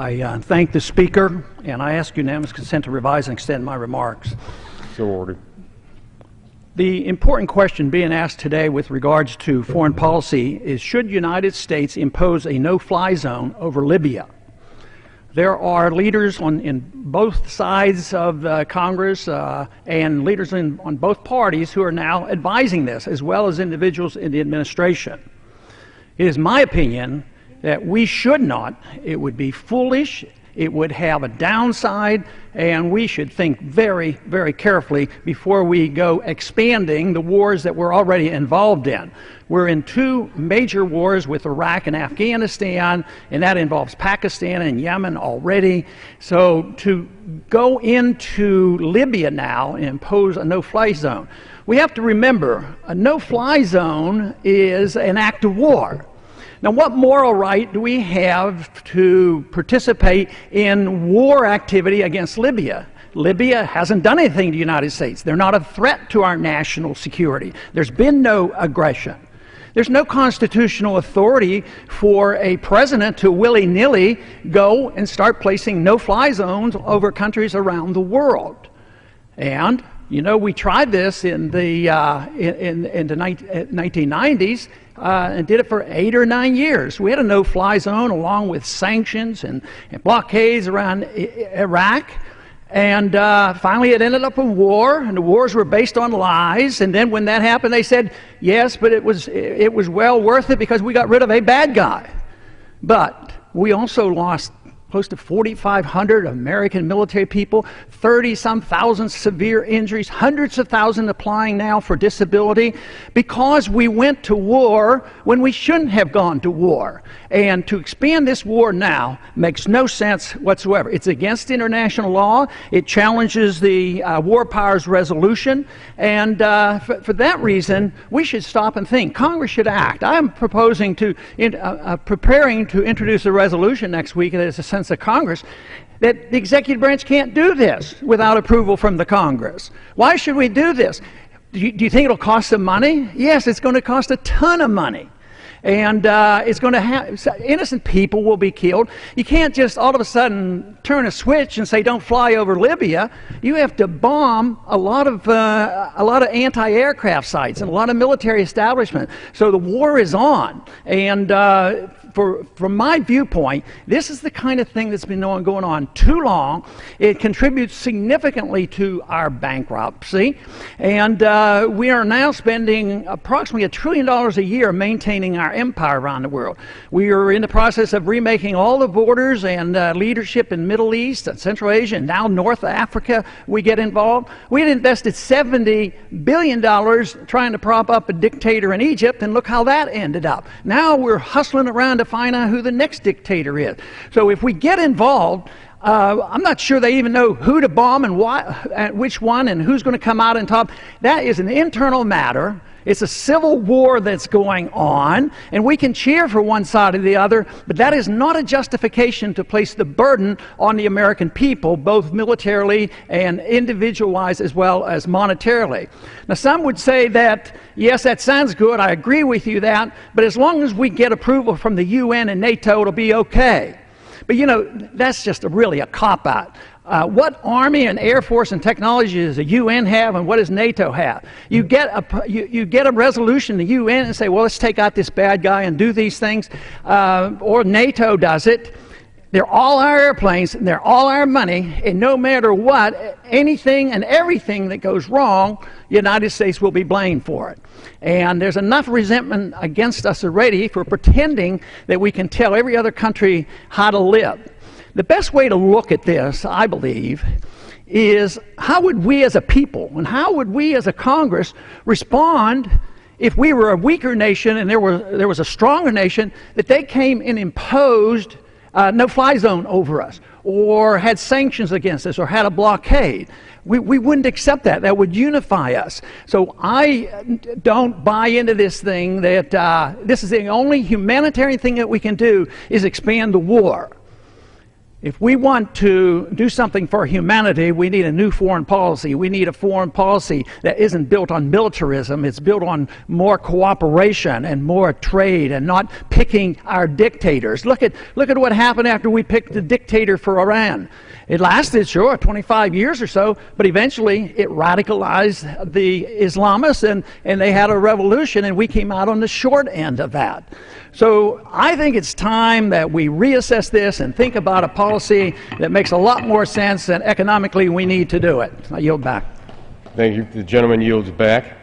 I thank the Speaker, and I ask unanimous consent to revise and extend my remarks. So ordered. The important question being asked today with regards to foreign policy is, should the United States impose a no-fly zone over Libya? There are leaders in both sides of Congress and leaders on both parties who are now advising this, as well as individuals in the administration. It is my opinion that we should not. It would be foolish. It would have a downside, and we should think very, very carefully before we go expanding the wars that we're already involved in. We're in two major wars with Iraq and Afghanistan, and that involves Pakistan and Yemen already. So to go into Libya now and impose a no-fly zone, we have to remember a no-fly zone is an act of war. Now, what moral right do we have to participate in war activity against Libya? Libya hasn't done anything to the United States. They're not a threat to our national security. There's been no aggression. There's no constitutional authority for a president to willy-nilly go and start placing no-fly zones over countries around the world. And you know, we tried this in the 1990s and did it for 8 or 9 years. We had a no-fly zone along with sanctions and blockades around Iraq. And finally it ended up in war, and the wars were based on lies. And then when that happened, they said, yes, but it was well worth it because we got rid of a bad guy. But we also lost close to 4,500 American military people, 30-some thousand severe injuries, hundreds of thousands applying now for disability, because we went to war when we shouldn't have gone to war. And to expand this war now makes no sense whatsoever. It's against international law. It challenges the War Powers Resolution. And for that reason, we should stop and think. Congress should act. I'm proposing to, preparing to introduce a resolution next week that is a sense of Congress that the executive branch can't do this without approval from the Congress. Why should we do this? Do you think it'll cost some money? Yes, it's going to cost a ton of money. And it's going to have, innocent people will be killed. You can't just all of a sudden turn a switch and say, don't fly over Libya. You have to bomb a lot of anti-aircraft sites and a lot of military establishment. So the war is on. And from my viewpoint, this is the kind of thing that's been going on too long. It contributes significantly to our bankruptcy. And we are now spending approximately $1 trillion a year maintaining our empire around the world. We are in the process of remaking all the borders and leadership in Middle East and Central Asia, and now North Africa we get involved. We had invested $70 billion trying to prop up a dictator in Egypt, and look how that ended up. Now we're hustling around to find out who the next dictator is. So if we get involved, I'm not sure they even know who to bomb and why, which one, and who's going to come out on top. That is an internal matter. It's a civil war that's going on, and we can cheer for one side or the other, but that is not a justification to place the burden on the American people, both militarily and individual-wise as well as monetarily. Now, some would say that, yes, that sounds good, I agree with you that, but as long as we get approval from the UN and NATO, it'll be okay. But you know, that's just really a cop-out. What Army and Air Force and technology does the UN have, and what does NATO have? You get a resolution in the UN and say, well, let's take out this bad guy and do these things, or NATO does it. They're all our airplanes, and they're all our money, and no matter what, anything and everything that goes wrong, the United States will be blamed for it. And there's enough resentment against us already for pretending that we can tell every other country how to live. The best way to look at this, I believe, is how would we as a people and how would we as a Congress respond if we were a weaker nation and there was a stronger nation that they came and imposed no-fly zone over us, or had sanctions against us, or had a blockade. We wouldn't accept that. That would unify us. So I don't buy into this thing that this is the only humanitarian thing that we can do is expand the war. If we want to do something for humanity, we need a new foreign policy. We need a foreign policy that isn't built on militarism. It's built on more cooperation and more trade and not picking our dictators. Look at what happened after we picked the dictator for Iran. It lasted, sure, 25 years or so, but eventually it radicalized the Islamists and they had a revolution, and we came out on the short end of that. So I think it's time that we reassess this and think about a policy that makes a lot more sense, and economically we need to do it. I yield back. Thank you. The gentleman yields back.